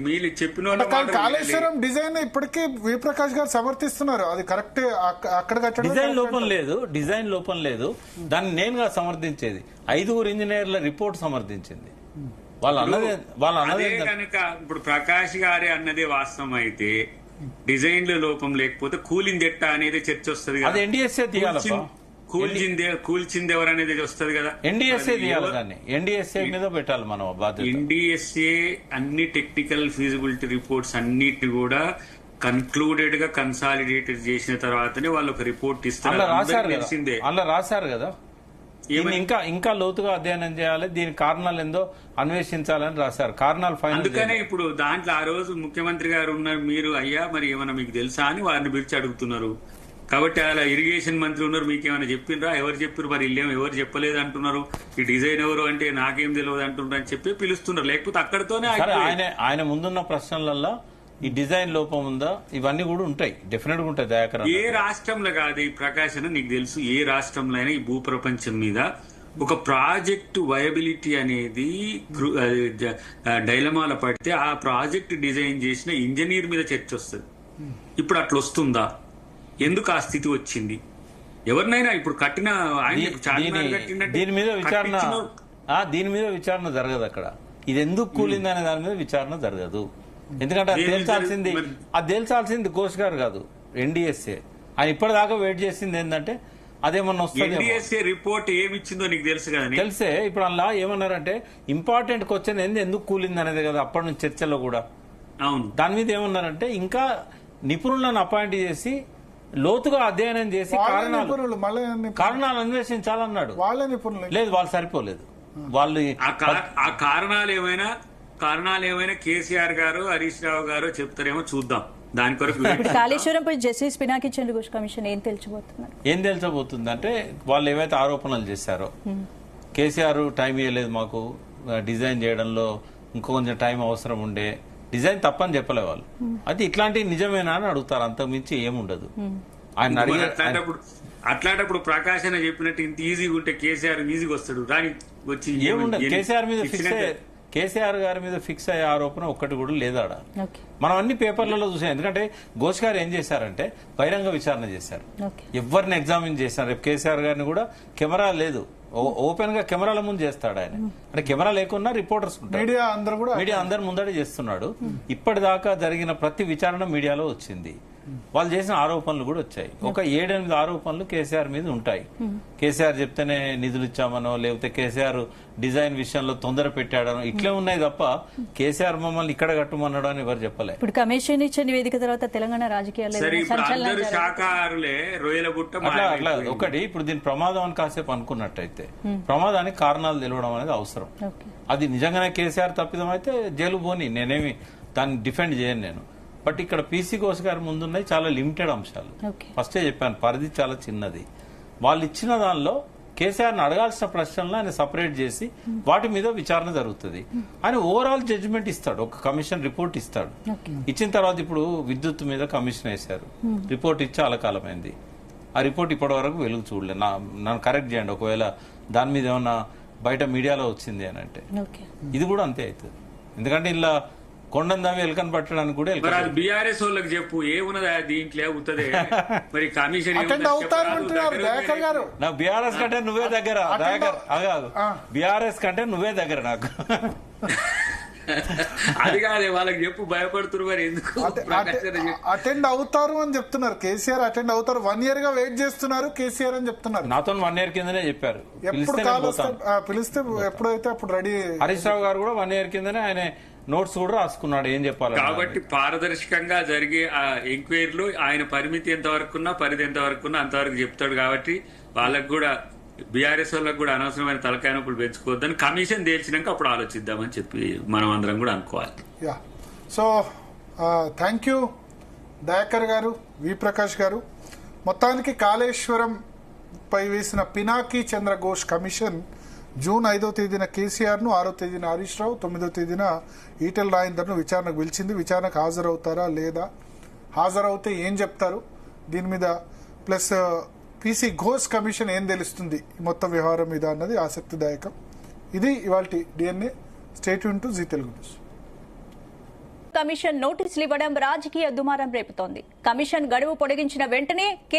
మీరు చెప్పిన కాళేశ్వరం డిజైన్ ఇప్పటికీ వి ప్రకాష్ గారు సమర్థిస్తున్నారు. అది కరెక్ట్. అక్కడ డిజైన్ లోపం లేదు. దాన్ని నేనుగా సమర్థించేది 5 ఇంజనీర్ల రిపోర్ట్ సమర్థించింది. వాళ్ళ కనుక ఇప్పుడు ప్రకాష్ గారే అన్నదే వాస్తవం అయితే డిజైన్ లో లోపం లేకపోతే కూలింగ్ ఎట్టా అనేది చర్చ వస్తుంది కదా. ఎన్డీఎస్ఏ తీయాలప్పా. కూల్చింది ఎవరు అనేది వస్తుంది కదా. ఎన్డీఎస్ఏ తీయాలి. దాన్ని ఎన్డీఎస్ఏ మీద పెట్టాలి మనం బాధ్యత. ఎన్డీఎస్ఏ అన్ని టెక్నికల్ ఫీజిబిలిటీ రిపోర్ట్స్ అన్నిటి కూడా కన్క్లూడెడ్ గా కన్సాలిడేటెడ్ చేసిన తర్వాతనే వాళ్ళు ఒక రిపోర్ట్ ఇస్తారు. అలా రాశారు కదా. ఇంకా లోతుగా అధ్యయనం చేయాలి, దీని కారణాలు ఏందో అన్వేషించాలని రాశారు. కారణాలు ఫైనల్. అందుకనే ఇప్పుడు దాంట్లో ఆ రోజు ముఖ్యమంత్రి గారు ఉన్నారు, మీరు అయ్యా మరి ఏమన్నా మీకు తెలుసా అని వారిని పిలిచి అడుగుతున్నారు. కాబట్టి అలా ఇరిగేషన్ మంత్రి ఉన్నారు, మీకేమైనా చెప్పిండ్రా, ఎవరు చెప్పారు, మరి ఇల్లేమో ఎవరు చెప్పలేదు అంటున్నారు, ఈ డిజైన్ ఎవరు అంటే నాకేం తెలియదు అంటున్నారు అని చెప్పి పిలుస్తున్నారు. లేకపోతే అక్కడతోనే ఆయన ముందున్న ప్రశ్నలలో ఈ డిజైన్ లోపం ఉందా ఇవన్నీ కూడా ఉంటాయి, డెఫినెట్ గా ఉంటాయి. దయాకర్ ఏ రాష్ట్రంలో కాదు ఈ ప్రకాశన, నీకు తెలుసు ఏ రాష్ట్రంలో అయినా ఈ భూప్రపంచం మీద ఒక ప్రాజెక్టు వయబిలిటీ అనేది డైలమాల పడితే ఆ ప్రాజెక్ట్ డిజైన్ చేసిన ఇంజనీర్ మీద చర్చ వస్తుంది. ఇప్పుడు అట్లా వస్తుందా? ఎందుకు ఆ స్థితి వచ్చింది? ఎవరినైనా ఇప్పుడు కట్టిన దీని మీద విచారణ జరగదు అక్కడ. ఇది ఎందుకు కూలింది అనే దాని మీద విచారణ జరగదు. ఎందుకంటే అది తేల్చాల్సింది ఘోష్ గారు కాదు, ఎన్డీఎస్ఏ. ఆయన ఇప్పటిదాకా వెయిట్ చేసింది ఏంటంటే అదేమన్నా వస్తుంది. రిపోర్ట్ ఏమిచ్చిందో నీకు తెలుసు కదా. తెలిసే ఇప్పుడు అలా ఏమన్నారంటే ఇంపార్టెంట్ క్వశ్చన్ ఏంది, ఎందుకు కూలింది అనేది కదా అప్పటి నుంచి చర్చలో కూడా. అవును, దాని మీద ఏమన్నారంటే ఇంకా నిపుణులను అపాయింట్ చేసి లోతుగా అధ్యయనం చేసి కారణాలు అన్వేషించాలన్నాడు. లేదు, వాళ్ళు సరిపోలేదు. వాళ్ళు ఆ కారణాలు ఏమైనా కేసీఆర్ గారు హరీష్ రావు గారు చెప్తారేమో చూద్దాం. దాని కొరకు కాళేశ్వరంపై జస్టిస్ పినాకి చంద్ర ఘోష్ కమిషన్ ఏం తేల్చబోతుంది అంటే వాళ్ళు ఏవైతే ఆరోపణలు చేశారో, కేసీఆర్ టైం ఇవ్వలేదు మాకు డిజైన్ చేయడంలో, ఇంకో కొంచెం టైం అవసరం ఉండే, డిజైన్ తప్పని చెప్పలే వాళ్ళు. అది ఇట్లాంటివి నిజమేనా అని అడుగుతారు, అంతకుమించి ఏముండదు. ఆయన అట్లాంటప్పుడు ప్రకాశ్ అని చెప్పినట్టు ఇంత ఈజీగా ఉంటే కేసీఆర్ ఈజీగా వస్తాడు రాని వచ్చి ఏముండదు. కేసీఆర్ గారి మీద ఫిక్స్ అయ్యే ఆరోపణ ఒక్కటి కూడా లేదాడ. మనం అన్ని పేపర్లలో చూసాం. ఎందుకంటే ఘోష్ గారు ఏం చేశారంటే బహిరంగ విచారణ చేశారు, ఎవరిని ఎగ్జామిన్ చేశారు. రేపు కేసీఆర్ గారిని కూడా కెమెరా లేదు, ఓపెన్ గా కెమెరాల ముందు చేస్తాడు ఆయన. అంటే కెమెరా లేకున్నా రిపోర్టర్స్ ఉంటారు, మీడియా అందరి ముందడే చేస్తున్నాడు. ఇప్పటిదాకా జరిగిన ప్రతి విచారణ మీడియాలో వచ్చింది. వాళ్ళు చేసిన ఆరోపణలు కూడా వచ్చాయి. ఒక 7-8 ఆరోపణలు కేసీఆర్ మీద ఉంటాయి. కేసీఆర్ చెప్తేనే నిధులు ఇచ్చామనో, లేకపోతే కేసీఆర్ డిజైన్ విషయంలో తొందర పెట్టాడనో ఇట్లే ఉన్నాయి తప్ప కేసీఆర్ మమ్మల్ని ఇక్కడ కట్టమన్నాడు అని ఎవరు చెప్పలే. ఇప్పుడు కమిషన్ ఇచ్చే నివేదిక తర్వాత తెలంగాణ రాజకీయాలు అట్లా ఒకటి. ఇప్పుడు దీని ప్రమాదం అని కాసేపు అనుకున్నట్టయితే ప్రమాదానికి కారణాలు తెలియడం అనేది అవసరం. అది నిజంగానే కేసీఆర్ తప్పిదం అయితే జైలు పోని, నేనేమి దాన్ని డిఫెండ్ చేయను నేను. బట్ ఇక్కడ పీసీ ఘోష్ గారి ముందున్నాయి చాలా లిమిటెడ్ అంశాలు. ఫస్టే చెప్పాను, పరిధి చాలా చిన్నది. వాళ్ళు ఇచ్చిన దానిలో కేసీఆర్ని అడగాల్సిన ప్రశ్నలను ఆయన సపరేట్ చేసి వాటి మీద విచారణ జరుగుతుంది. ఆయన ఓవరాల్ జడ్జిమెంట్ ఇస్తాడు, ఒక కమిషన్ రిపోర్ట్ ఇస్తాడు. ఇచ్చిన తర్వాత ఇప్పుడు విద్యుత్ మీద కమిషన్ వేశారు, రిపోర్ట్ ఇచ్చి చాలా కాలమైంది. ఆ రిపోర్ట్ ఇప్పటి వరకు వెలుగు చూడలే. నన్ను కరెక్ట్ చేయండి ఒకవేళ దాని మీద ఏమన్నా బయట మీడియాలో వచ్చింది అని అంటే. ఇది కూడా అంతే అవుతుంది. ఎందుకంటే ఇలా కొండను దావి ఎలకని పట్టడానికి కూడా బీఆర్ఎస్ వాళ్ళకి చెప్పు ఏమున్నదా దీంట్లో అవుతుంది. మరి కమిషన్ నాకు బీఆర్ఎస్ కంటే నువ్వే దగ్గర, బీఆర్ఎస్ కంటే నువ్వే దగ్గర నాకు. అది కాదే వాళ్ళకి చెప్పు, భయపడుతున్నారు. మరి ఎందుకు అటెండ్ అవుతారు అని చెప్తున్నారు. కేసీఆర్ అటెండ్ అవుతారు, 1 year గా వెయిట్ చేస్తున్నారు కేసీఆర్ అని చెప్తున్నారు. నాతో 1 year కిందనే చెప్పారు, పిలిస్తే ఎప్పుడైతే అప్పుడు రెడీ. హరీష్ రావు గారు కూడా 1 year కిందనే ఆయన నోట్స్ కూడా రాసుకున్నాడు ఏం చెప్పాలి. కాబట్టి పారదర్శకంగా జరిగే ఆ ఎంక్వైరీలో ఆయన పరిమితి ఎంతవరకు ఉన్నా, పరిధి ఎంతవరకు ఉన్నా అంతవరకు చెప్తాడు. కాబట్టి వాళ్ళకు కూడా బీఆర్ఎస్ వాళ్ళకు కూడా అనవసరమైన తలకాయనప్పుడు పెంచుకోవద్దని కమిషన్ తేల్చినాక అప్పుడు ఆలోచిద్దామని చెప్పి మనం అందరం కూడా అనుకోవాలి. సో థ్యాంక్ యూ దయాకర్ గారు, వి ప్రకాష్ గారు. మొత్తానికి కాళేశ్వరం పై వేసిన పినాకి చంద్ర ఘోష్ కమిషన్ జూన్ 5వ తేదీన కేసీఆర్ ను, 6వ తేదీన హరీష్ రావు, 9వ తేదీన ఈటెల రాజేందర్ ను విచారణకు పిలిచింది. విచారణకు హాజరవుతారా లేదా, హాజరవుతే ఏం చెప్తారు దీని మీద, ప్లస్ పీసీ ఘోష్ కమిషన్ ఏం తెలుస్తుంది ఈ మొత్తం వ్యవహారం మీద అన్నది ఆసక్తిదాయకం. ఇది ఇవాల్టి DNA. Stay tune to Zee Telugu news. Commission నోటీసులు ఇవ్వడం రాజకీయ దుమారం రేపుతోంది. కమిషన్ గడువు పొడిగించిన వెంటనే